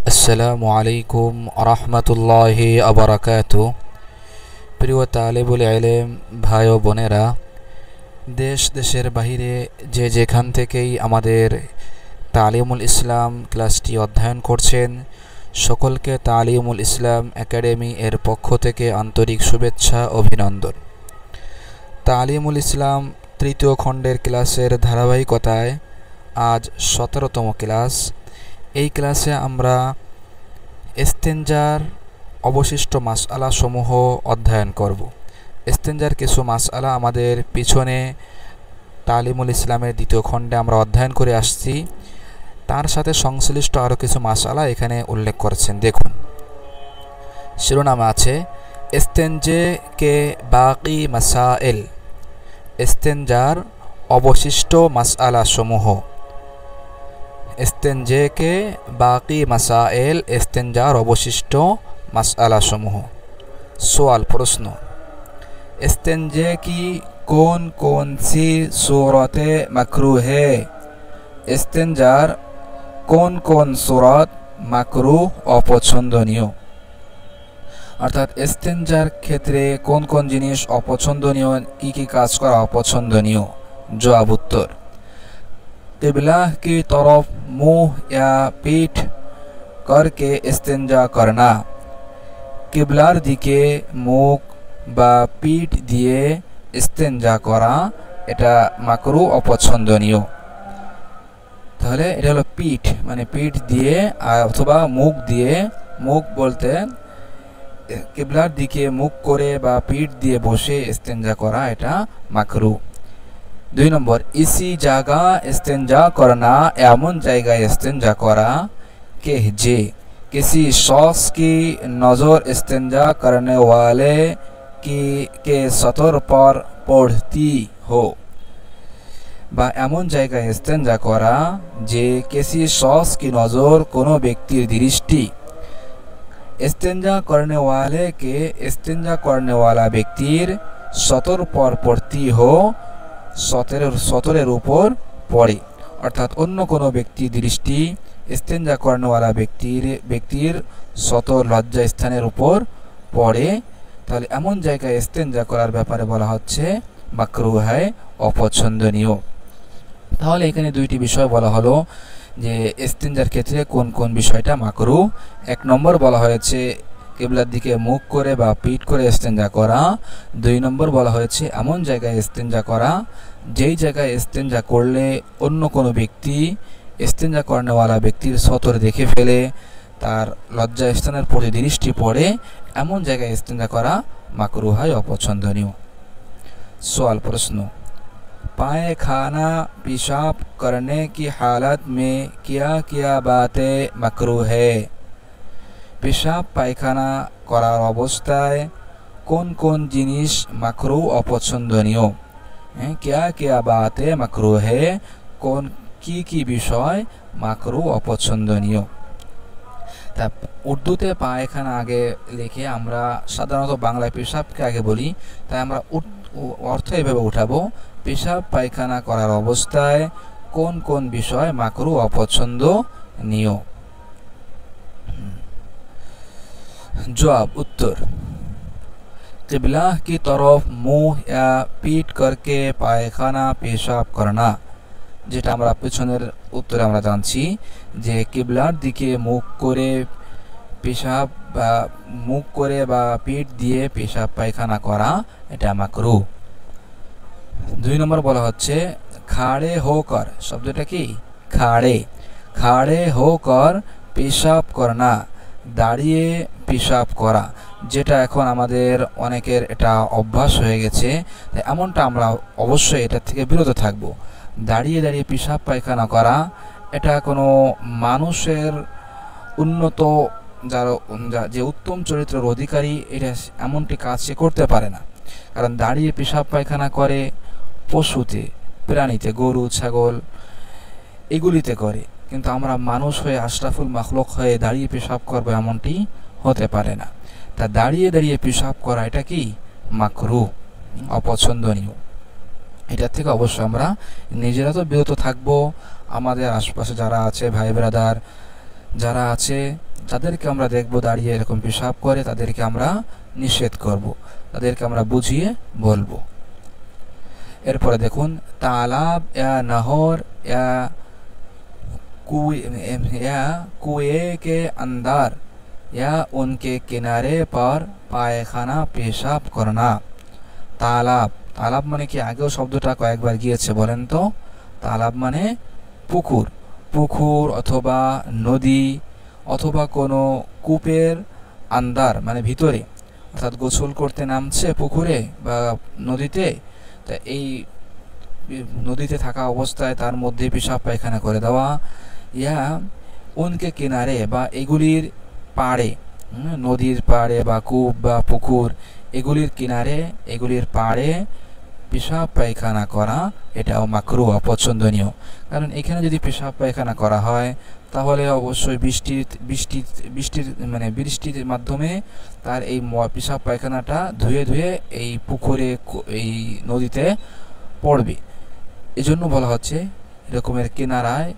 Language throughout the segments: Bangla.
আসসালামু আলাইকুম রহমতুল্লাহি আবরাকাতু। প্রিয় তালেবুল ইলম ভাই ও বোনেরা, দেশ দেশের বাহিরে যে যেখান থেকেই আমাদের তালিমুল ইসলাম ক্লাসটি অধ্যয়ন করছেন, সকলকে তালিমুল ইসলাম একাডেমি এর পক্ষ থেকে আন্তরিক শুভেচ্ছা অভিনন্দন। তালিমুল ইসলাম তৃতীয় খণ্ডের ক্লাসের ধারাবাহিকতায় আজ 17তম ক্লাস। এই ক্লাসে আমরা ইস্তেঞ্জার অবশিষ্ট মাসআলা সমূহ অধ্যয়ন করব। ইস্তেঞ্জার কিছু মাসআলা আমাদের পিছনে তালিমুল ইসলামের দ্বিতীয় খণ্ডে আমরা অধ্যয়ন করে আসছি, তার সাথে সংশ্লিষ্ট আরও কিছু মাসআলা এখানে উল্লেখ করেছেন। দেখুন, শিরোনামে আছে ইস্তেঞ্জে কে বাকি মাসাইল, ইস্তেঞ্জার অবশিষ্ট মাসআলা সমূহ। ইস্তেঞ্জে কে বাকি মাসাইল, ইস্তেঞ্জার অবশিষ্ট মাসআলা সমূহ। সওয়াল, প্রশ্ন, ইস্তেঞ্জে কি कौन कौन सी सूरतें मकरूह है? ইস্তেঞ্জার কোন কোন সূরত মাকরুহ অপছন্দনীয়, অর্থাৎ ইস্তেঞ্জার ক্ষেত্রে কোন কোন জিনিস অপছন্দনীয়, কি কি কাজ করা অপছন্দনীয়। জবাব, উত্তর, किबला की तरफ मुंह या पीठ करके इस्तेंजा करना। किबलार दिके मुख বা পিঠ দিয়ে ইস্তেঞ্জা করা এটা মাকরুহ অপছন্দনীয়। তাহলে এটা হলো পিঠ, মানে পিঠ দিয়ে অথবা মুখ দিয়ে। মুখ বলতে কিবলার দিকে মুখ করে বা পিঠ দিয়ে বসে ইস্তেঞ্জা করা এটা মাকরুহ। 2 নম্বর, इसी जगह इस्तेंजा करना, एमन जगह इस्तेंजा करा के जे किसी शख्स की नज़र इस्तेंजा करने वाले की के सतर पर पड़ती हो, বা এমন জায়গায় ইস্তেঞ্জা করা যে किसी शख्स की नज़र কোনো ব্যক্তির দৃষ্টি इस्तेंजा करने वाले के इस्तेंजा करने वाला ব্যক্তির सतर पर पड़ती हो, সতরের উপর পড়ে, অর্থাৎ অন্য কোনো ব্যক্তির দৃষ্টি ইস্তেঞ্জা করানোওয়ালা ব্যক্তির সতর লজ্জা স্থানের উপর পড়ে, তাহলে এমন জায়গায় ইস্তেঞ্জা করার ব্যাপারে বলা হচ্ছে মাকরুহ হয়, অপছন্দনীয়। তাহলে এখানে দুইটি বিষয় বলা হলো যে ইস্তেঞ্জার ক্ষেত্রে কোন কোন বিষয়টা মাকরুহ। 1 নম্বর বলা হয়েছে কিবলার দিকে মুখ করে বা পিঠ করে ইস্তেঞ্জা করা। 2 নম্বর বলা হয়েছে এমন জায়গায় ইস্তেঞ্জা করা যেই জায়গায় ইস্তেঞ্জা করলে অন্য কোনো ব্যক্তি ইস্তেঞ্জা করানোওয়ালা ব্যক্তির সতর দেখে ফেলে, তার লজ্জা স্থানের প্রতি দৃষ্টি পড়ে, এমন জায়গায় ইস্তেঞ্জা করা মাকরুহ হয়, অপছন্দনীয়। सवाल, प्रश्न, पायखाना पेशाब करने की हालत में क्या क्या बातें मकरूह है? পেশাব পায়খানা করার অবস্থায় কোন কোন জিনিস মাকরুহ অপছন্দনীয়। क्या क्या बातें मकरूह है, কোন কি কি বিষয় মাকরুহ অপছন্দনীয়। তা উর্দুতে পায়খানা আগে লিখে আমরা সাধারণত বাংলায় পেশাবকে আগে বলি, তাই আমরা অর্থ এভাবে উঠাবো, পেশাব পায়খানা করার অবস্থায় কোন কোন বিষয় মাকরুহ অপছন্দনীয়। जवाब, उत्तर, किबला की तरफ मुंह या पीठ करके पायखाना पेशाब करना, যেটা আমরা পিছনের উত্তরে আমরা জানছি যে কিবলার দিকে মুখ করে পেশাব বা মুখ করে বা পিঠ দিয়ে পেশাব পায়খানা করা এটা মাকরুহ। 2 নম্বর বলা হচ্ছে খাড়ে হোকর, শব্দটা কি খাড়ে, খাড়ে হোকর পেশাব করনা, দাঁড়িয়ে পেশাব করা, যেটা এখন আমাদের অনেকের এটা অভ্যাস হয়ে গেছে, তাই এমনটা আমরা অবশ্যই এটা থেকে বিরত থাকব। দাঁড়িয়ে দাঁড়িয়ে পেশাব পায়খানা করা এটা কোনো মানুষের উন্নত যে উত্তম চরিত্রের অধিকারী এটা এমনটি কাজ সে করতে পারে না, কারণ দাঁড়িয়ে পেশাব পায়খানা করে পশুতে, প্রাণীতে, গরু ছাগল এগুলিতে করে, কিন্তু আমরা মানুষ হয়ে আশরাফুল মাখলুক হয়ে দাঁড়িয়ে পেশাব করবো এমনটি হতে পারে না। তা দাঁড়িয়ে দাঁড়িয়ে পেশাব করা এটা কি মাকরুহ, অপছন্দনীয়। এটা থেকে অবশ্যই আমরা নিজেরা তো বিরত থাকবো, আমাদের আশপাশে যারা আছে ভাই ব্রাদার যারা আছে যাদেরকে আমরা দেখব দাঁড়িয়ে এরকম পেশাব করে তাদেরকে আমরা নিষেধ করব, তাদেরকে আমরা বুঝিয়ে বলবো। এরপরে দেখুন तालाब या नहर या कुएं के अंदर या उनके किनारे पर पायखाना पेशाब करना। तालाब, तालाब माने কি আগেও শব্দটা কয়েকবার গিয়েছে বলেন তো? তালাব মানে পুকুর, পুকুর অথবা নদী অথবা কোনো কূপের আন্দার মানে ভিতরে, অর্থাৎ গোসল করতে নামছে পুকুরে বা নদীতে, তা এই নদীতে থাকা অবস্থায় তার মধ্যে পেশাব পায়খানা করে দেওয়া। ইয়া উনকে কিনারে বা এগুলির পাড়ে, নদীর পাড়ে বা কূপ বা পুকুর এগুলির কিনারে এগুলির পাড়ে পেশাব পায়খানা করা এটাও মাকরুহ, অপছন্দনীয়। কারণ এখানে যদি পেশাব পায়খানা করা হয় তাহলে অবশ্যই বৃষ্টির মাধ্যমে তার এই পেশাব পায়খানাটা ধুয়ে ধুয়ে এই পুকুরে এই নদীতে পড়বে। এজন্য বলা হচ্ছে এরকমের কিনারায়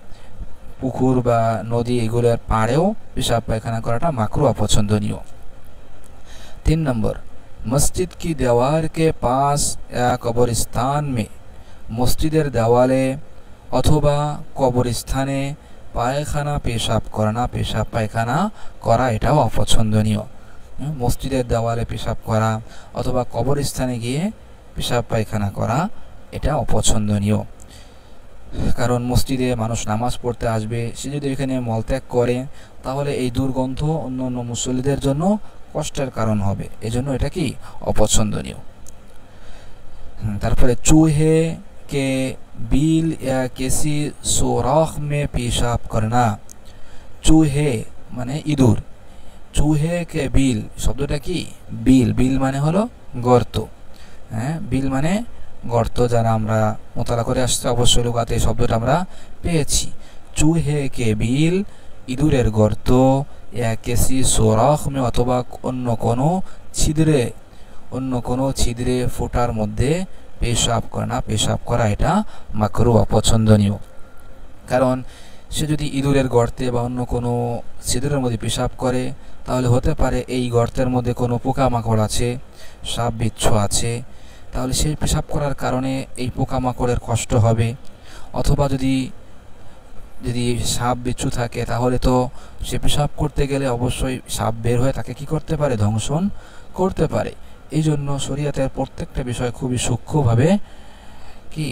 পুকুর বা নদী এগুলোর পাড়েও পেশাব পায়খানা করাটা মাকরুহ, অপছন্দনীয়। 3 नंबर मस्जिद की दीवार के पास या कब्रिस्तान में, মসজিদের দেওয়ালে অথবা কবরস্থানে পায়খানা পেশাব করা, পেশাব পায়খানা করা এটাও অপছন্দনীয়। মসজিদের দেওয়ালে পেশাব করা অথবা কবরস্থানে গিয়ে পেশাব পায়খানা করা এটা অপছন্দনীয়। কারণ মসজিদে মানুষ নামাজ পড়তে আসবে, সে যদি এখানে মলত্যাগ করে তাহলে এই দুর্গন্ধ অন্য অন্য মুসল্লিদের জন্য কষ্টের কারণ হবে, এজন্য এটা কি অপছন্দনীয়। তারপরে চूहे के बिल या किसी सुराख में पेशाब करना। चूहे মানে ইঁদুর, চूहे के बिल শব্দটা কি? বিল, বিল মানে হলো গর্ত। বিল মানে গর্ত, যারা আমরা মোতালা করে আসছে অবশ্যই লুগাতে এই শব্দটা আমরা পেয়েছি। চूहे के बिल ইঁদুরের গর্ত, या किसी सुराख में অথবা অন্য কোনো ছিদ্রে ফোঁটার মধ্যে পেশাব করা, পেশাব করা এটা মাকরুহ, অপছন্দনীয়। কারণ সে যদি ইঁদুরের গর্তে বা অন্য কোনো ছিদ্রের মধ্যে পেশাব করে তাহলে হতে পারে এই গর্তের মধ্যে কোনো পোকামাকড় আছে, সাপ বিচ্ছু আছে, তাহলে সেই পেশাব করার কারণে এই পোকামাকড়ের কষ্ট হবে। অথবা যদি সাপ বিচ্ছু থাকে তাহলে তো সে পেশাব করতে গেলে অবশ্যই সাপ বের হয়ে তাকে কি করতে পারে? ধ্বংসন করতে পারে। এই জন্য শরীয়তের প্রত্যেকটা বিষয় খুবই সূক্ষ্মভাবে কি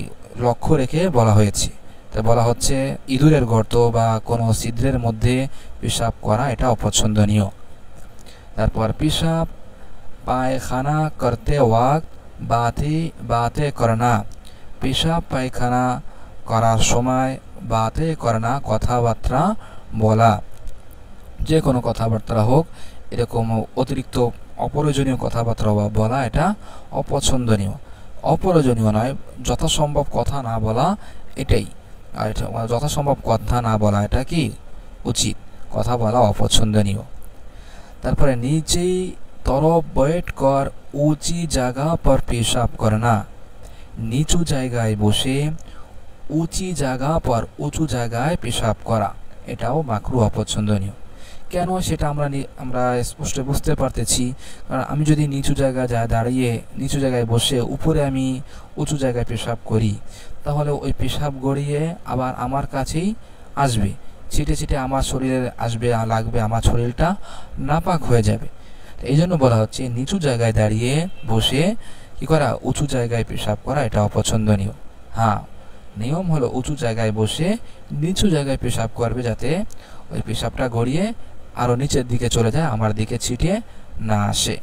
লক্ষ্য রেখে বলা হয়েছে। তাই বলা হচ্ছে ইঁদুরের গর্ত বা কোনো ছিদ্রের মধ্যে পেশাব করা এটা অপছন্দনীয়। তারপর পেশাব পায়খানা করতে ওয়াক্ত বাতে করনা। পেশাব পায়খানা করার সময় বাতে করনা, কথাবার্তা বলা, যে কোনো কথাবার্তা হোক এরকম অতিরিক্ত অপ্রয়োজনীয় কথাবার্তা বলা এটা অপছন্দনীয়। অপ্রয়োজনীয় নয়, যথাসম্ভব কথা না বলা এটাই, আর এটা যথাসম্ভব কথা না বলা এটা কি উচিত, কথা বলা অপছন্দনীয়। তারপরে নিচেই তরফ बैठ कर ऊंची जगह पर पेशाब करना। নিচু জায়গায় বসে উঁচু জায়গায় পেশাব করা এটাও মাকরুহ, অপছন্দনীয়। কেন সেটা আমরা স্পষ্ট বুঝতে পারতেছি। কারণ আমি যদি নিচু জায়গায় দাঁড়িয়ে নিচু জায়গায় বসে উপরে আমি উঁচু জায়গায় পেশাব করি তাহলে ওই পেশাব গড়িয়ে আবার আমার কাছেই আসবে, ছিটে ছিটে আমার শরীরে আসবে, লাগবে, আমার শরীরটা নাপাক হয়ে যাবে। এই জন্য বলা হচ্ছে নিচু জায়গায় দাঁড়িয়ে বসে কি করা? উঁচু জায়গায় পেশাব করা এটা অপছন্দনীয়। হ্যাঁ, নিয়ম হলো উঁচু জায়গায় বসে নিচু জায়গায় পেশাব করবে যাতে ওই পেশাবটা গড়িয়ে আরো নিচের দিকে চলে যায়, আমার দিকে ছিটিয়ে না আসে।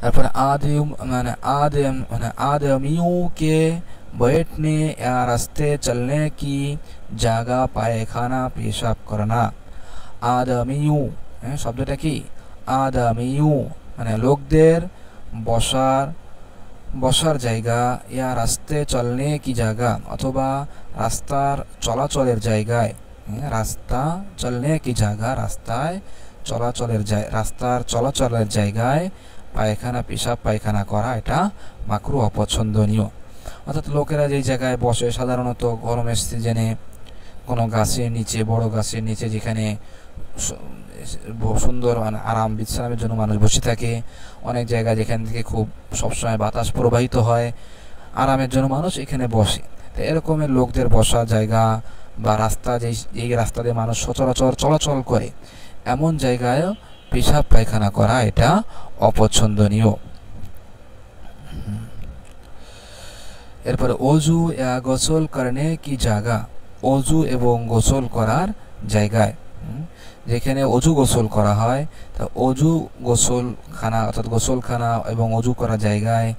তারপরে आदमियों के बैठने या रास्ते चलने की जगह पायखाना पेशाब करना। आदमियों শব্দটা কি? आदमियों মানে লোকদের বসার জায়গা, ইয়া রাস্তে চলনে কি জায়গা অথবা রাস্তার চলাচলের জায়গায়, রাস্তা চলনে কি জায়গা রাস্তার চলাচলের জায়গায় পায়খানা পেশাব পায়খানা করা এটা মাকরুহ, অপছন্দনীয়। অর্থাৎ লোকেরা যে জায়গায় বসে সাধারণত গরমের সিজনে কোনো গাছের নিচে, বড় গাছের নিচে, যেখানে সুন্দর আরাম বিশ্রামের জন্য মানুষ বসে থাকে। অনেক জায়গা যেখান থেকে খুব সবসময় বাতাস প্রবাহিত হয়, আরামের জন্য মানুষ এখানে বসে। তো এরকমের লোকদের বসার জায়গা বা রাস্তা, যেই রাস্তা দিয়ে মানুষ সচরাচর চলাচল করে, এমন জায়গায় পেশাব পায়খানা করা এটা অপছন্দনীয়। এরপরে অজু या গোসল করনে কি জায়গা, অজু এবং গোসল করার জায়গায়, যেখানে অজু গোসল করা হয়, তা অজু গোসলখানা অর্থাৎ গোসলখানা এবং অজু করা জায়গায়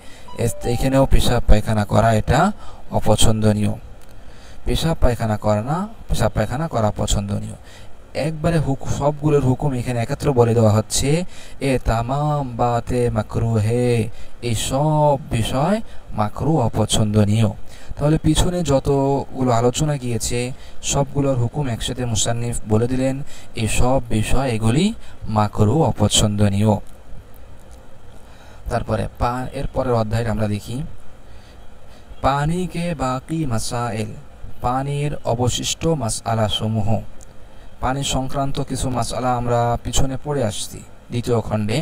এখানেও পেশাব পায়খানা করা এটা অপছন্দনীয়। পেশাব পায়খানা করা পছন্দনীয়। একবারে সবগুলোর হুকুম এখানে একত্র বলে দেওয়া হচ্ছে, এ তামাম বাতে মাকরুহে, এই সব বিষয় মাকরু অপছন্দনীয়। তাহলে পিছনে যতগুলো আলোচনা গিয়েছে সবগুলোর হুকুম একসাথে মুসান্নিফ বলে দিলেন, এই সব বিষয় এগুলি মাকরু অপছন্দনীয়। তারপরে এরপরের অধ্যায়ে আমরা দেখি পানি কে বাকি মাসাইল, পানির অবশিষ্ট মাসআলা সমূহ। পানি সংক্রান্ত কিছু মাসআলা আমরা পিছনে পড়ে আসছি দ্বিতীয় খণ্ডে,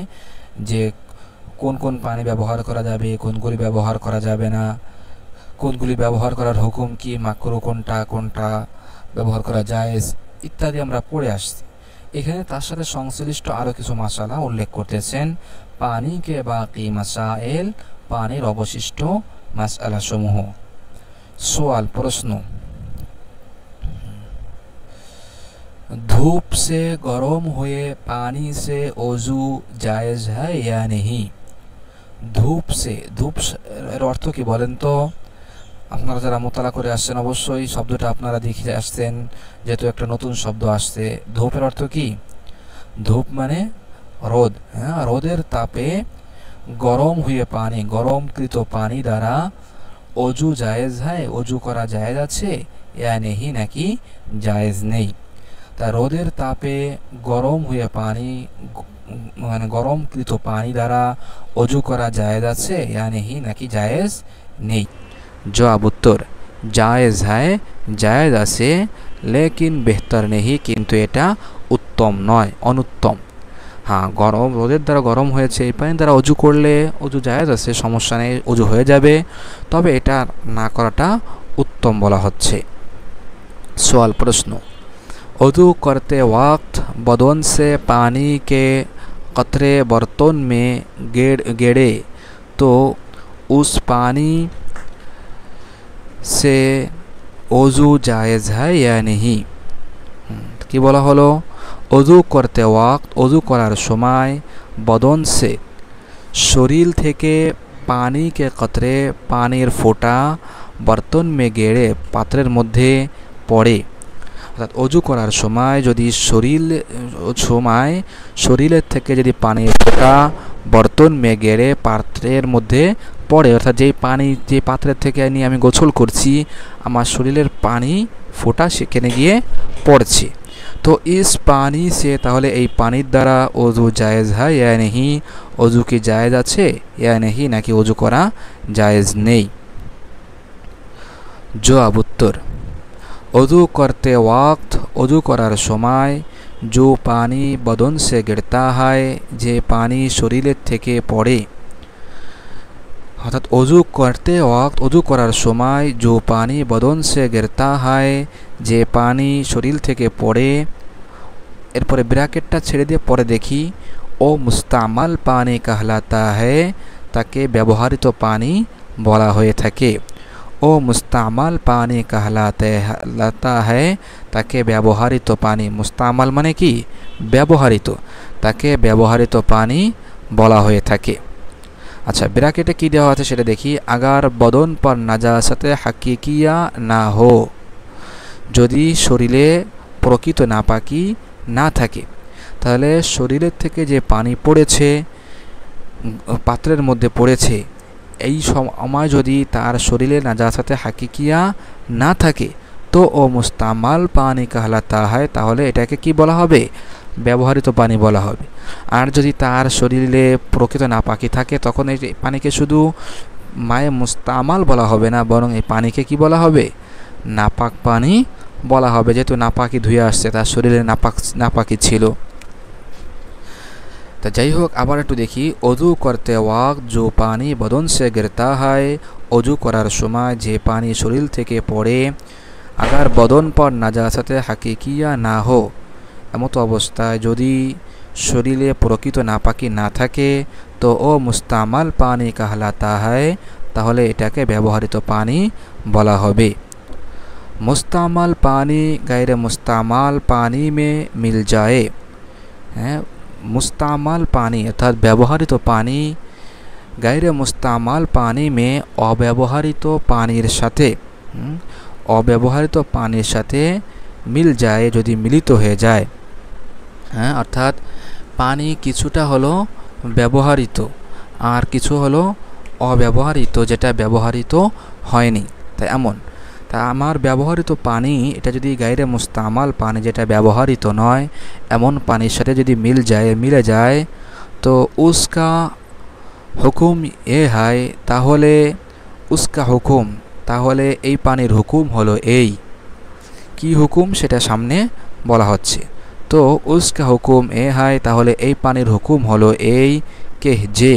যে কোন কোন পানি ব্যবহার করা যাবে, কোনগুলি ব্যবহার করা যাবে না, কোনগুলি ব্যবহার করার হুকুম কি, মাকরু কোনটা, কোনটা ব্যবহার করা জায়েজ ইত্যাদি আমরা পড়ে আসছি। এখানে তার সাথে সংশ্লিষ্ট আরও কিছু মাসআলা উল্লেখ করতেছেন। পানি কে বাকি মাসাইল, পানির অবশিষ্ট মাসআলা সমূহ। সওয়াল, প্রশ্ন, धूप से गरम हुए पानी से ওযু জায়েজ है या नहीं। ধূপ এর অর্থ কি বলেন তো? আপনারা যারা মোতালা করে আসছেন অবশ্যই শব্দটা আপনারা দেখে আসছেন, যেহেতু একটা নতুন শব্দ আসছে। ধূপের অর্থ কি? ধূপ মানে রোদ। হ্যাঁ, রোদের তাপে গরম হয়ে পানি, গরমকৃত পানি দ্বারা ওযু জায়েজ হয়, ওযু করা জায়েজ আছে, ইয়া নেহি, নাকি জায়েজ নেই। তা রোদের তাপে গরম হয়ে পানি, মানে গরমকৃত পানি দ্বারা ওযু করা জায়েজ আছে, ইয়া নেহি, নাকি জায়েজ নেই। জবাব, উত্তর, জায়েজ হয়, জায়েজ আছে, লেকিন বেহতর নেহি, কিন্তু এটা উত্তম নয়, অনুত্তম। হ্যাঁ, রোদের দ্বারা গরম হয়েছে, এই পানি দ্বারা ওযু করলে ওযু জায়েজ আছে, সমস্যা নেই, ওযু হয়ে যাবে, তবে এটা না করাটা উত্তম বলা হচ্ছে। সওয়াল, প্রশ্ন, वज़ू करते वक्त बदन से पानी के कतरे बर्तन में गिरे तो उस पानी से वज़ू जायज़ है या नहीं। कि बोला हलो, वज़ू करते वक्त, वज़ू करार समय, बदन से शरीर थेके पानी के कतरे, पानीर फोटा बर्तन में गेड़े, पात्रेर मध्य पड़े। অর্থাৎ অজু করার সময় যদি শরীরের থেকে যদি পানির ফোঁটা বর্তন গেড়ে পাত্রের মধ্যে পড়ে, অর্থাৎ যে পাত্রের থেকে নিয়ে আমি গোসল করছি, আমার শরীরের পানি ফোঁটা সেখানে গিয়ে পড়ছে, তো ইস পানি সে, তাহলে এই পানির দ্বারা অজু জায়েজ হয় ইয়া নেহি, অজু কি জায়েজ আছে ইয়া নেহি, নাকি অজু করা জায়েজ নেই। জবাব, উত্তর, वज़ू करते वक्त, वज़ू करार समय, जो पानी बदन से गिरता है, जे पानी शरीर थेके पड़े, अर्थात वज़ू करते वक्त, वज़ू करार समय जो पानी बदन से गिरता है, जे पानी शरीर थेके पड़े, एरपरे ब्रैकेटटा छेड़े दिए परे देखी, ओ मुस्तामाल पानी कहलाता है, ताके व्यवहारित पानी बला हये थाके। ও মুস্তামাল পানি कहलाता है, তাকে ব্যবহৃত পানি, মুস্তামাল মানে কি? ব্যবহৃত, তাকে ব্যবহৃত পানি বলা হয়ে থাকে। আচ্ছা, ব্র্যাকেটে কি দেওয়া আছে সেটা দেখি। আগার বদন পর নাজাসাতে হাকিকিয়া না হো, যদি শরীরে প্রকৃত নাপাকি না থাকে, তাহলে শরীরের থেকে যে পানি পড়েছে, পাত্রের মধ্যে পড়েছে, এই সময় যদি তার শরীরে নাজাসাতে হাকিকিয়া না থাকে, তো ও মুস্তামাল পানি कहलाता है, তাহলে এটাকে কি বলা হবে? ব্যবহৃত পানি বলা হবে। আর যদি তার শরীরে প্রকৃত নাপাকি থাকে, তখন এই পানিকে শুধু মায়ে মুস্তামাল বলা হবে না, বরং এই পানিকে কি বলা হবে? নাপাক পানি বলা হবে, যেহেতু নাপাকি ধুয়ে আসছে, তার শরীরে নাপাকি ছিল। तो যাই হোক, আবার একটু দেখি। অজু করতে ওয়াক্ত जो पानी बदन से गिरता है, অজু করার সময় যে পানি শরীর থেকে পড়ে, আগার বদন পর নাজাসাতে হাকিকিয়া না হো, এমতো অবস্থায় যদি শরীরে প্রকৃত নাপাকি না থাকে তো ও মুস্তামাল পানি কাহলাতা হয়, তাহলে এটাকে ব্যবহৃত পানি বলা হবে। মুস্তামাল পানি গায়রে মুস্তামাল পানি মে মিল যায়। হ্যাঁ, মুস্তামাল পানি অর্থাৎ ব্যবহৃত পানি গায়রে মুস্তামাল পানি মে অব্যবহৃত পানির সাথে অব্যবহৃত পানির সাথে মিল যায়, যদি মিলিত হয়ে যায়। হ্যাঁ, অর্থাৎ পানি কিছুটা হলো ব্যবহৃত আর কিছু হলো অব্যবহৃত, যেটা ব্যবহৃত হয়নি। তাই এমন, তা আমার ব্যবহৃত পানি এটা যদি গায়রে মুস্তামাল পানি, যেটা ব্যবহৃত নয়, এমন পানির সাথে যদি মিলে যায় তো উসকা হুকুম এ হয়, তাহলে উসকা হুকুম, তাহলে এই পানির হুকুম হলো এই। কি হুকুম সেটা সামনে বলা হচ্ছে। তো উসকা হুকুম এ হয়, তাহলে এই পানির হুকুম হলো এই কে যে,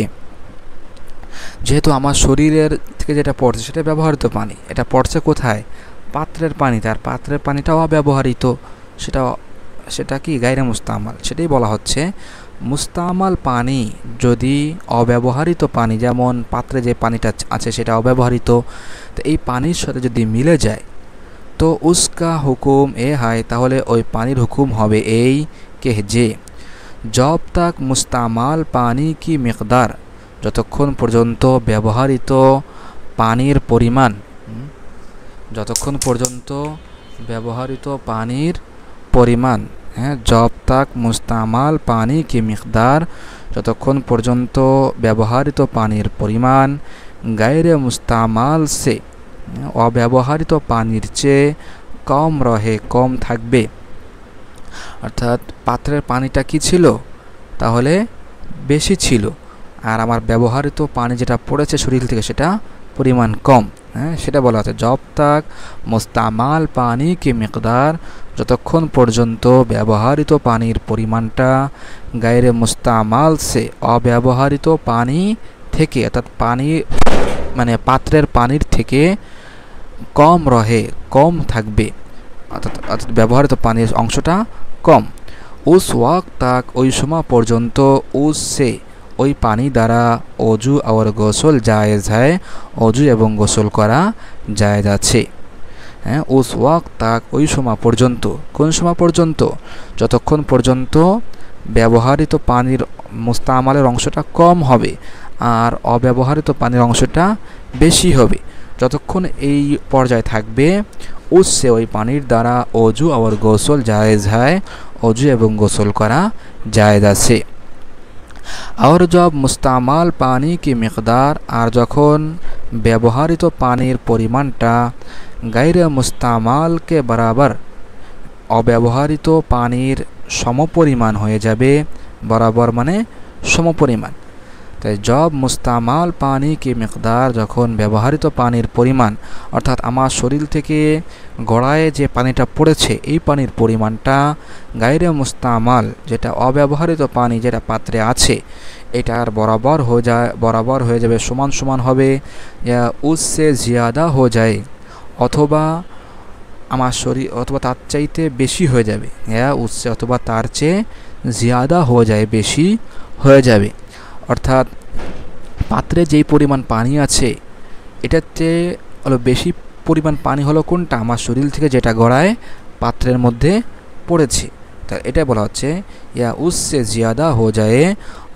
যেহেতু আমার শরীরের থেকে যেটা পড়ছে সেটা ব্যবহৃত পানি, এটা পড়ছে কোথায়? পাত্রের পানি, তার পাত্রের পানিটাও অব্যবহৃত, সেটা কি গায়রে মুস্তামাল, সেটাই বলা হচ্ছে। মুস্তামাল পানি যদি অব্যবহৃত পানি, যেমন পাত্রে যে পানিটা আছে সেটা অব্যবহৃত, তো এই পানির সাথে যদি মিলে যায় তো উসকা হুকুম এ হয়, তাহলে ওই পানির হুকুম হবে এই কে যে, জব তাক মুস্তামাল পানি কি মিকদার, যতক্ষণ পর্যন্ত ব্যবহৃত পানির পরিমাণ, যতক্ষণ পর্যন্ত ব্যবহৃত পানির পরিমাণ, হ্যাঁ, জব তাক মুস্তামাল পানি কি মিকদার, যতক্ষণ পর্যন্ত ব্যবহৃত পানির পরিমাণ গায়রে মুস্তামাল সে, অব্যবহৃত পানির চেয়ে কম রহে, কম থাকবে। অর্থাৎ পাত্রের পানিটা কি ছিল? তাহলে বেশি ছিল, আর আমার ব্যবহৃত পানি যেটা পড়েছে শরীর থেকে সেটা পরিমাণ কম। হ্যাঁ, সেটা বলা হচ্ছে জব তাক মুস্তামাল পানি কি মিকদার, যতক্ষণ পর্যন্ত ব্যবহৃত পানির পরিমাণটা গায়রে মুস্তামাল সে, অব্যবহৃত পানি থেকে, অর্থাৎ পানি মানে পাত্রের পানির থেকে কম রহে, কম থাকবে, অর্থাৎ ব্যবহৃত পানির অংশটা কম। উস ওয়াক্ত তাক, ওই সময় পর্যন্ত, উস সে, ওই পানি দ্বারা অজু আর গোসল জায়েজ হয়, অজু এবং গোসল করা জায়েজ আছে। হ্যাঁ, উস ওয়াক্ত তাক, ওই সময় পর্যন্ত। কোন সময় পর্যন্ত? যতক্ষণ পর্যন্ত ব্যবহৃত পানির মুস্তামালের অংশটা কম হবে আর অব্যবহৃত পানির অংশটা বেশি হবে, যতক্ষণ এই পর্যায়ে থাকবে উসসে, ওই পানির দ্বারা অজু আর গোসল জায়েজ হয়, অজু এবং গোসল করা জায়েজ আছে। আর জব মুস্তামাল পানি কি মিকদার, আর যখন ব্যবহৃত পানির পরিমাণটা গায়রে মুস্তামালকে বরাবর, অব্যবহৃত পানির সমপরিমাণ হয়ে যাবে, বরাবর মানে সমপরিমাণ। তাই জব মুস্তামাল পানি কি মিকদার, যখন ব্যবহৃত পানির পরিমাণ, অর্থাৎ আমার শরীর থেকে গড়ায় যে পানিটা পড়েছে এই পানির পরিমাণটা গায়রে মুস্তামাল, যেটা অব্যবহৃত পানি যেটা পাত্রে আছে, এটার বরাবর হয়ে যাবে, সমান সমান হবে, উসসে জিয়াদা হয়ে যায়, অথবা আমার শরীর অথবা তার চাইতে বেশি হয়ে যাবে, উসসে অথবা তার চেয়ে জিয়াদা হয়ে যায়, বেশি হয়ে যাবে। অর্থাৎ পাত্রে যেই পরিমাণ পানি আছে এটার চেয়ে হলো বেশি পরিমাণ পানি হলো কোনটা? আমার শরীর থেকে যেটা গড়ায় পাত্রের মধ্যে পড়েছে। তা এটাই বলা হচ্ছে ইয়া উসসে জিয়াদা হয়ে যায়,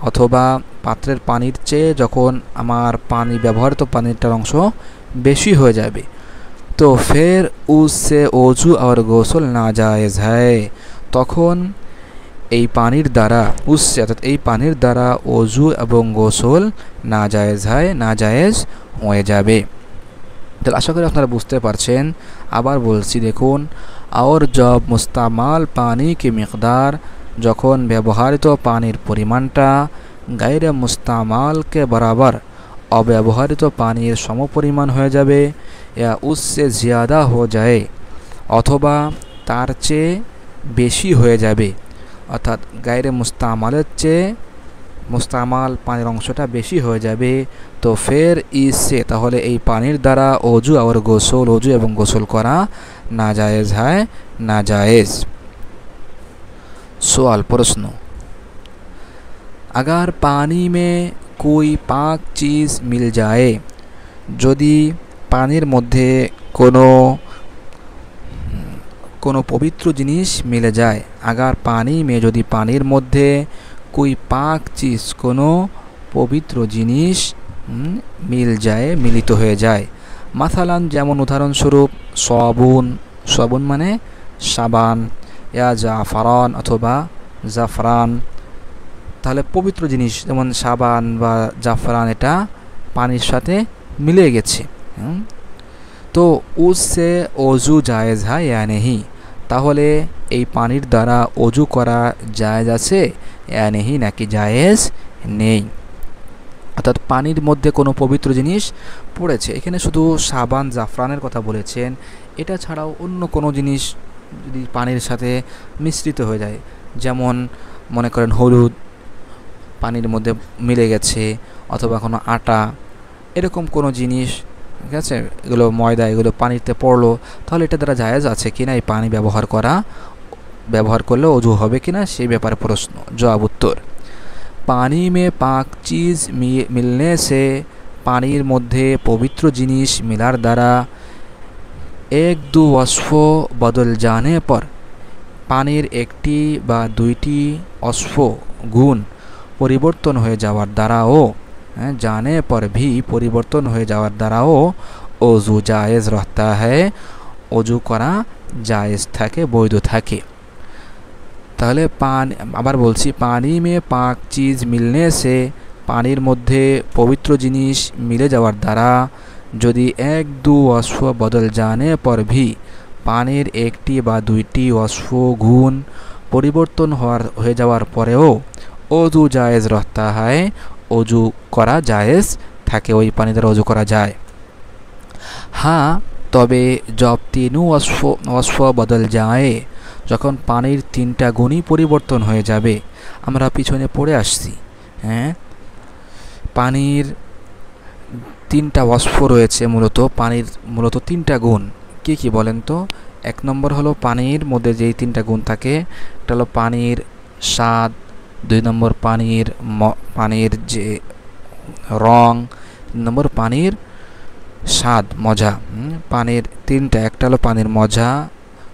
অথবা পাত্রের পানির চেয়ে যখন আমার পানি ব্যবহৃত পানিটার অংশ বেশি হয়ে যাবে, তো ফের উসসে অজু আর গোসল না জায়েজ হয়, তখন এই পানির দ্বারা উসসে, অর্থাৎ এই পানির দ্বারা অজু এবং গোসল না জায়েজ হয়, না জায়েজ হয়ে যাবে। তাহলে আশা করি আপনারা বুঝতে পারছেন। আবার বলছি দেখুন, और जब मुस्तामाल पानी की मिकदार, যখন ব্যবহৃত পানির পরিমাণটা গায়রে মুস্তামাল কে বরাবর, অব্যবহৃত পানির সমপরিমাণ হয়ে যাবে, ইয়া উসসে জিয়াদা হয়ে যায়, অথবা তার চেয়ে বেশি হয়ে যাবে, অর্থাৎ গায়রে মুস্তামালের চেয়ে মুস্তামাল পানির অংশটা বেশি হয়ে যাবে, তো ফের ইসে তাহলে এই পানির দ্বারা অজু আর গোসল, অজু এবং গোসল করা नाजायज़ है, नाजायज़। सवाल प्रश्न, अगर पानी में कोई पाक चीज़ मिल जाए, यदि पानीर मध्य कोनो पवित्र जिनिस मिल जाए, अगर पानी में यदि पानीर मध्य कोई पाक चीज़ कोनो पवित्र जिनिस मिल जाए, मिलित हो जाए, माथालान जेमन उदाहरणस्वरूप साबुन, साबुन माने साबान, या जाफरान अथवा जाफरान, ताहले पवित्र जिनिस जेमन साबान बा जाफरान एटा पानिर साथे मिले गेछे, तो उससे অজু জায়েজ है या नहीं, তাহলে এই পানির দ্বারা অজু করা জায়েজ আছে या नहीं, নাকি জায়েজ নেই। অর্থাৎ পানির মধ্যে কোনো পবিত্র জিনিস পড়েছে, এখানে শুধু সাবান জাফরানের কথা বলেছেন, এটা ছাড়াও অন্য কোনো জিনিস যদি পানির সাথে মিশ্রিত হয়ে যায়, যেমন মনে করেন হলুদ পানির মধ্যে মিলে গেছে, অথবা কোনো আটা, এরকম কোনো জিনিস, ঠিক আছে, এগুলো ময়দা, এগুলো পানিতে পড়লো, তাহলে এটা দ্বারা জায়েজ আছে কিনা এই পানি ব্যবহার করলে অজু হবে কিনা সেই ব্যাপারে প্রশ্ন। জবাব উত্তর, पानी में पाक चीज़ मिलने से, पानीर मध्य पवित्र जिनिस मिलार द्वारा एक दो वस्फ बदल जाने पर, पानीर एकटी बा दुईटी वस्फ गुण परिवर्तन हो जावार द्वाराओ, जाने पर भी परिवर्तन हो जावार द्वाराओ অজু জায়েজ रहता है, অজু করা জায়েজ থাকে, বৈধ থাকে। তাহলে আবার বলছি, পানি মে পাক চিজ মিলনে সে, পানির মধ্যে পবিত্র জিনিস মিলে যাওয়ার দ্বারা, যদি এক দু ওয়াসফ বদল জানে পর ভি, পানির একটি বা দুইটি ওয়াসফ গুণ পরিবর্তন হয়ে যাওয়ার পরেও অজু জায়েজ রহতা হয়, অজু করা জায়েজ থাকে, ওই পানি দ্বারা অজু করা যায়। হ্যাঁ, তবে জব তিনু ওয়াসফ বদল যায়, যখন পানির তিনটা গুণই পরিবর্তন হয়ে যাবে, আমরা পিছনে পড়ে আসছি, হ্যাঁ, পানির তিনটা ওয়াসফ রয়েছে, মূলত তিনটা গুণ কি কি বলেন তো? এক নম্বর হলো পানির মধ্যে যেই তিনটা গুণ থাকে, এটা হলো পানির স্বাদ, দুই নম্বর পানির যে রং, তিন নম্বর পানির স্বাদ, মজা। পানির তিনটা, একটা হলো পানির মজা,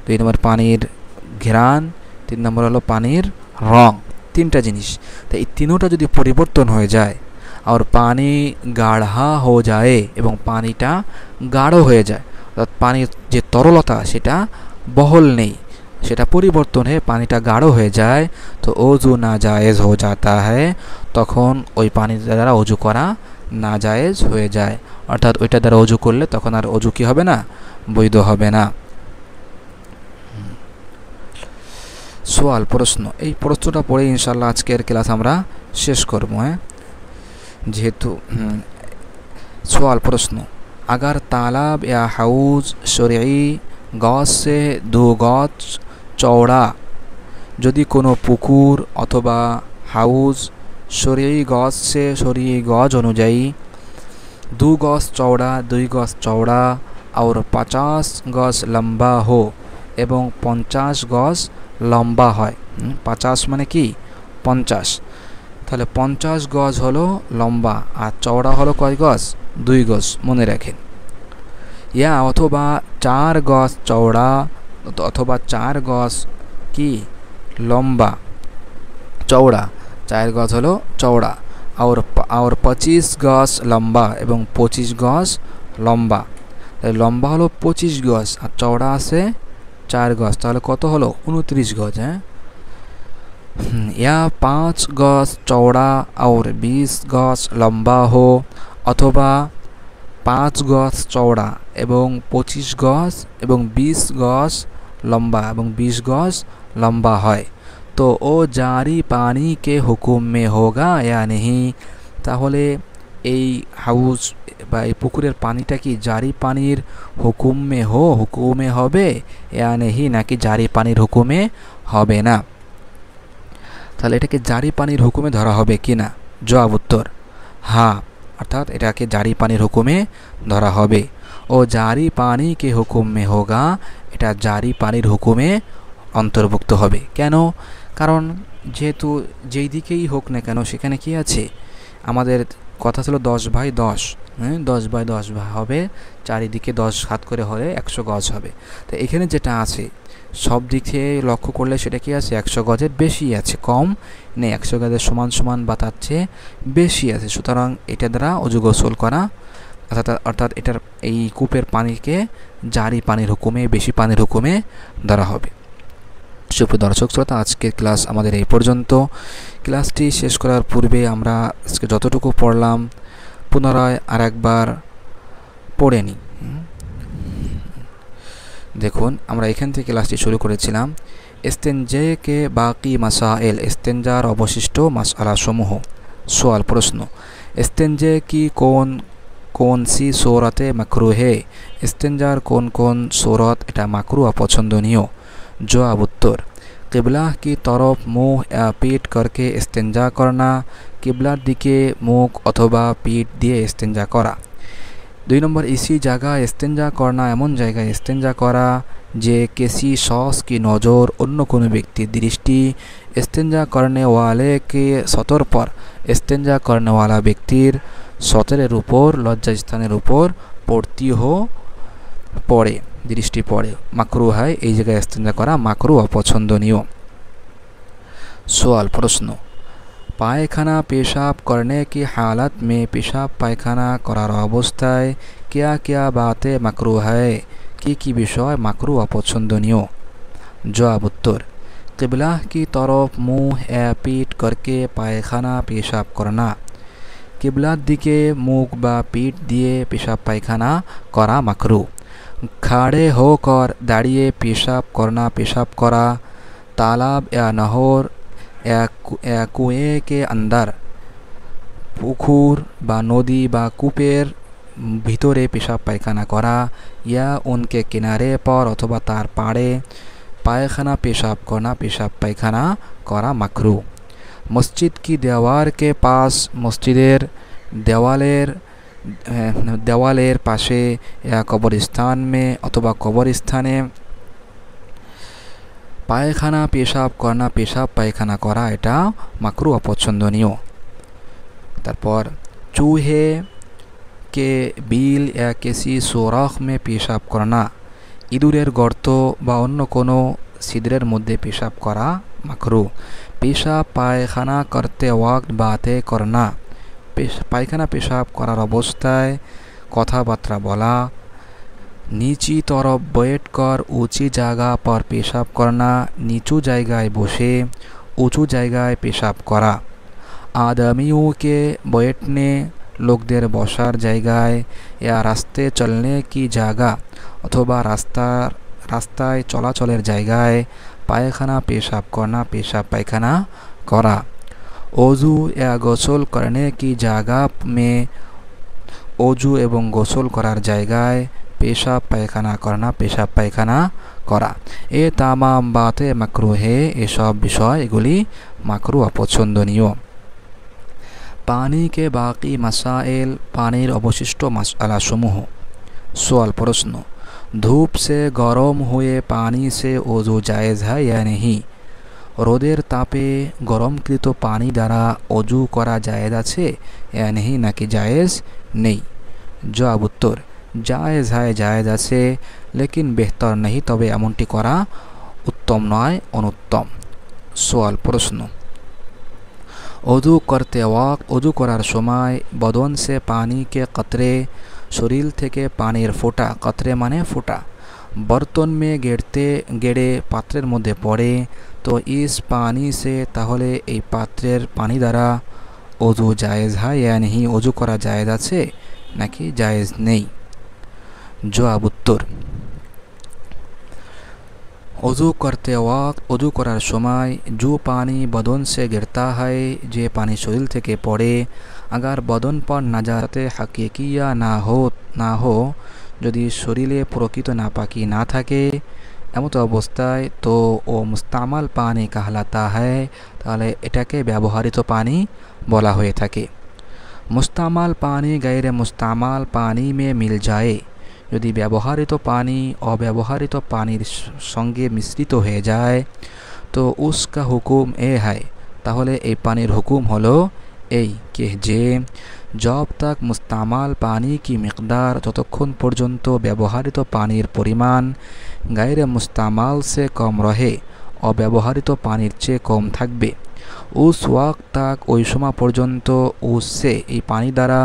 দুই নম্বর পানির ঘ্রাণ, তিন নম্বর হলো পানির রং, তিনটা জিনিস। তো এই তিনোটা যদি পরিবর্তন হয়ে যায় আর পানি গাঢ়া হয়ে যায় এবং পানিটা গাঢ় হয়ে যায়, অর্থাৎ পানির যে তরলতা সেটা বহল নেই, সেটা পরিবর্তন হয়ে পানিটা গাঢ় হয়ে যায়, তো অজু নাজায়েজ হয়ে যাতা হয়, তখন ওই পানির দ্বারা অজু করা নাজায়েজ হয়ে যায়, অর্থাৎ ওইটা দ্বারা অজু করলে তখন আর অজু কি হবে না? বৈধ হবে না। সওয়াল প্রশ্ন, এই প্রশ্নটা পড়ে ইনশাআল্লাহ আজকের ক্লাস আমরা শেষ করব। যেহেতু সওয়াল প্রশ্ন, अगर तालाब या हाउज शरई गज से 2 गज चौड़ा, যদি কোনো পুকুর অথবা হাউজ शरई गज অনুযায়ী 2 गज चौड़ा 2 गज चौड़ा और 50 गज लंबा हो এবং 50 गज লম্বা হয়। 50 মানে কি? 50, তাহলে 50 গজ হলো লম্বা আর চওড়া হলো কয় গজ? 2 গজ, মনে রাখেন। ইয়া অথবা 4 গজ চওড়া অথবা 4 গজ কি লম্বা, চওড়া 4 গজ হলো চওড়া, আর 25 গজ লম্বা এবং 25 গজ লম্বা। তাহলে লম্বা হলো 25 গজ আর চওড়া আছে 4 গজ, তাহলে কত হলো? 29 গজ। হ্যাঁ, या 5 गज चौड़ा और 20 गज लंबा हो, अथवा 5 गज चौड़ा एवं 25 गज एवं 20 गज लंबा एवं 20 गज लंबा है, तो वो जारी पानी के हुकुम में होगा या नहीं, ताहले এই হাউস বা এই পুকুরের পানিটা কি জারি পানির হুকুমে হবে ইয়া নেহি, নাকি জারি পানির হুকুমে হবে না। তাহলে এটাকে জারি পানির হুকুমে ধরা হবে কি না? জবাব উত্তর হ্যাঁ, অর্থাৎ এটাকে জারি পানির হুকুমে ধরা হবে। ও জারি পানি কে হুকুম মে হোগা, এটা জারি পানির হুকুমে অন্তর্ভুক্ত হবে। কেন? কারণ যেহেতু যেই দিকেই হোক না কেন সেখানে কি আছে, আমাদের কথা ছিল 10/10, 10/10 হবে, চারিদিকে 10 হাত করে হলে 100 গজ হবে। তো এখানে যেটা আছে সব দিক থেকে লক্ষ্য করলে সেটা কি আছে, 100 গজের বেশি আছে, কম নেই, 100 গজের সমান বা তার চেয়ে বেশি আছে। সুতরাং এটা দ্বারা অজু গোসল করা, অর্থাৎ এটার এই কূপের পানিকে জারি পানির হুকুমে, বেশি পানির হুকুমে ধরা হবে। সুপ্রিয় দর্শক শ্রোতা, আজকের ক্লাস আমাদের এই পর্যন্ত। ক্লাসটি শেষ করার পূর্বে আমরা আজকে যতটুকু পড়লাম পুনরায় আরেকবার পড়ে নিই। দেখুন, আমরা এখান থেকে ক্লাসটি শুরু করেছিলাম। ইস্তেঞ্জা কে বাকি মাসাইল, ইস্তেঞ্জার অবশিষ্ট মাসআলা সমূহ। সওয়াল প্রশ্ন, ইস্তেঞ্জা কি কোন সি সূরাতে মাকরুহ হে? ইস্তেঞ্জার কোন সূরত এটা মাকরুহ অপছন্দনীয়? জবাব উত্তর, কিবলা की तरफ मुँह या पीठ करके इस्तेंजा करना, किबलार दिके मुख अथवा पीठ दिए इस्तेंजा करा। 2 নম্বর, इसी जगह इस्तेंजा करना, एमन জায়গায় इस्तेंजा करा যে किसी शख्स की नज़र, অন্য কোনো ব্যক্তির দৃষ্টি, इस्तेंजा करने वाले के सतर पर, इस्तेंजा करने वाला ব্যক্তির সতরের উপর, লজ্জাস্থানের উপর পড়ে, দৃষ্টি পড়ে, মাকরুহ হয়। এই জায়গায় ইস্তেঞ্জা করা মাকরুহ অপছন্দনীয়। सवाल प्रश्न, पायखाना पेशाब करने की हालत में पेशाब पायखाना करार अवस्थाय क्या क्या बातें माकरूह है, की विषय माकरूह अपछंदनीय? जवाब उत्तर, किबला की तरफ मुँह या पीठ करके पायखाना पेशाब करना, किबलार दिके मुख बा पीठ दिए पेशाब पायखाना करा माकरूह। खड़े होकर दाड़िए पेशाब करा, तालाब या नहर या कुएं के अंदर, पुकुर बा नदी बा कूपेर भितरे पेशाब पायखाना करा, या उनके किनारे पर अथवा तार पाड़े पायखाना पेशाब पायखाना करा माकरूह। मस्जिद की दीवार के पास, मस्जिदेर देवालेर पाशे या कब्रिस्तान में अथवा कब्रिस्ताने पायखाना पेशाब पायखाना करा এটা মাকরুহ অপছন্দনীয়। তারপর चूहे के बिल या किसी सुराख में पेशाब करना, ইঁদুরের গর্ত বা অন্য কোনো ছিদ্রের মধ্যে পেশাব করা মাকরুহ। পেশাব পায়খানা করতে ওয়াক্ত বাতে করনা, পায়খানা পেশাব করার অবস্থায় কথাবার্তা বলা। नीची तरफ बैठकर ऊंची जगह पर पेशाब करना, नीचू जगह बसे ऊँचू जगह पेशाब करा। आदमियों के बैठने, लोकदेर बसार जगह या रास्ते चलने की जगह अथवा रास्ताय चलाचलेर जगह पायखाना पेशाब पायखाना करा। ओजू या गोसल करने की जगह में, ओजू एवं गोसल करार जगह पेशाब पायखाना करा। ए तमाम बातें माकरूह है, ये सब विषय एगुली माकरूह अपछंदनीय। पानी के बाकी मसाइल, पानीर अवशिष्ट मसआला समूह। सवाल प्रश्न, धूप से गरम हुए पानी से ओजू जायज़ है या नहीं? रोदेर तापे गरमकृत पानी द्वारा ओजू करा जायज़ आछे या नहीं, नाकि जायज़ नहीं? जवाब उत्तर, जायज़ है, जायज़ आछे, लेकिन बेहतर नहीं, तबे एमनटी करा उत्तम नय, अनुत्तम। सवाल प्रश्न, ओजू करते वक्त, ओजू करार समय बदन से पानी के कतरे, शरीर थेके पानीर फोटा, कतरे माने फोटा, बर्तन में गेड़े पात्रेर मध्य पड़े, तो इस पानी से ताहले এই পাত্রের पानी द्वारा ओजू जायज़ है या नहीं, ओजू करा जायज़ आछे नाकि जायज़ नहीं? जवाब उत्तर, वज़ू करते वक्त वज़ू करार समय जो पानी बदन से गिरता है जे पानी शरीर থেকে পড়ে अगर बदन पर নাজাতে হাকিকিয়া না हो যদি শরীরে প্রকৃত নাপাকি না থাকে এমত অবস্থায় তো ও মুস্তামাল পানি कहलाता है তাহলে এটাকে ব্যবহৃত পানি বলা হয়ে থাকে। मुस्तामाल पानी गैर मुस्तामाल पानी में मिल जाए यदि व्यवहारित पानी अव्यवहारित पानीर संगे मिश्रित हो जाए तो उसका हुकुम ए है ताहले ए पानीर हुकुम हलो এই कि जे जब तक मुस्तामाल पानी की मिकदार ततक्षण पर्यन्त व्यवहारित पानीर परिमाण गैर मुस्तामाल से कम रहे अव्यवहारित पानीर चेয়ে कम থাকবে उस वक्त तक ওই সময় পর্যন্ত उससे এই পানি দ্বারা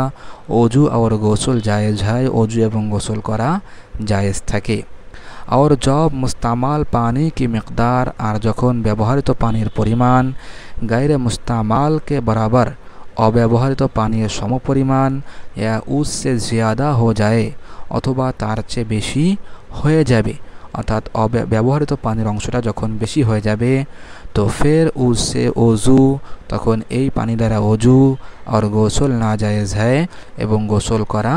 অজু और গোসল জায়েজ है অজু এবং গোসল করা জায়েজ থাকে। और जब मुस्तामाल पानी की मिकदार और যখন ব্যবহৃত পানির পরিমাণ गैर मुस्तामाल के बराबर अव्यवहृत पानीर समपरिमाण या उससे ज़्यादा हो जाए अथवा तार চেয়ে বেশি হয়ে যাবে अर्थात अव्यवहृत पानीर अंशटा যখন বেশি হয়ে যাবে तो फिर उससे वज़ू तखन এই पानी द्वारा वज़ू और गोसल नाजायज़ है एवं गोसल करा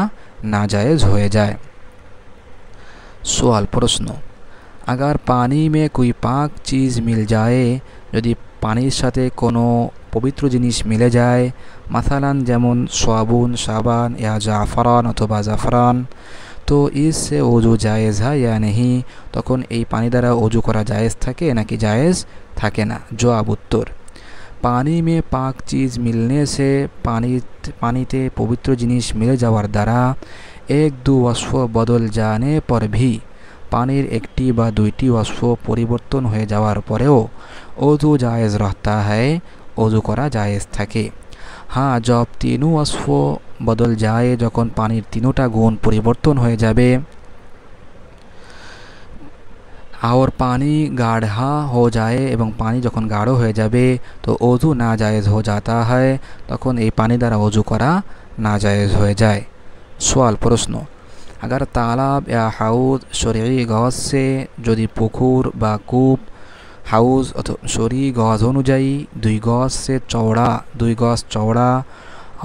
नाजायज़ हो जाए। सवाल प्रश्न अगर पानी में कोई पाक चीज़ मिल जाए यदि पानीर साथे कोनो पवित्र जिनिस मिले जाए मसलन जेमन साबुन साबान या जाफरान अथवा जाफरान तो इससे वज़ू जायज़ है या नहीं तखन এই पानी द्वारा वज़ू करा जायज़ থাকে नाकि जायज़ থাকে না। जवाब उत्तर पानी में पाक चीज़ मिलने से पानीते पवित्र जिनिस मिले जावार द्वारा एक दो वस्फ बदल जाने पर भी पानीर एकटी बा दुईटी वस्फ परिवर्तन हो जावार परेও वज़ू जायज़ रहता है वज़ू करा जायज़ থাকে। हाँ जब तीनों वस्फ बदल जाए যখন पानीर तीनोटा गुण परिवर्तन हो जाए और पानी गाढ़ा हो जाए एवं पानी जखन गाढ़ हो जाए तो वज़ू नाजायज़ हो जाता है तखन ये पानी द्वारा वज़ू करा नाजायज़ हो जाए। सवाल प्रश्न अगर तालाब या हाउज शरई गज से यदि पुकुर बा कूप हाउज शरई गज अनुयायी 2 गज से चौड़ा 2 गज चौड़ा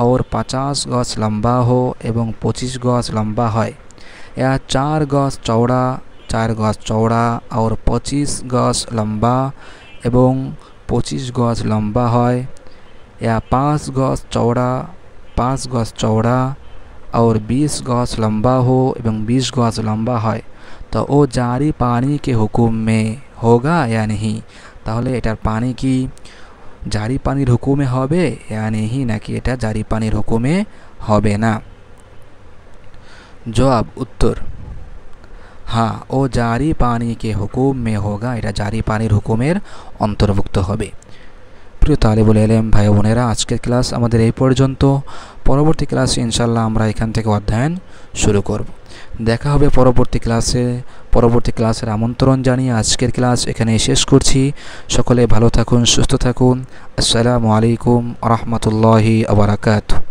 और 50 गज लम्बा हो एवं 25 गज लम्बा है या 4 गज चौड़ा 4 गज चौड़ा और 25 गज लम्बा एवं 25 गज लम्बा है या 5 गज चौड़ा 5 गज चौड़ा और 20 गज लम्बा हो एवं 20 गज लम्बा है तो वो जारी पानी के हुकुम में होगा या नहीं ताहले एटार पानी की जारी पानीर हुकुमे होबे या नहीं नाकि एटा जारी पानीर हुकुमे होबे ना। जवाब उत्तर हाँ ओ जारी पानी के हुकुम में होगा एटा जारी पानीर हुकुमेर अंतर्भुक्त होबे। प्रिय तालिबुल इलम भाई बोनेरा आजकेर क्लास आमादेर এই পর্যন্ত পরবর্তী ক্লাসে ইনশাআল্লাহ আমরা এখান থেকে অধ্যয়ন শুরু করব। দেখা হবে পরবর্তী ক্লাসে। পরবর্তী ক্লাসের আমন্ত্রণ জানিয়ে আজকের ক্লাস এখানেই শেষ করছি। সকলে ভালো থাকুন সুস্থ থাকুন। আসসালামু আলাইকুম ওয়া রাহমাতুল্লাহি ওয়া বারাকাতুহু।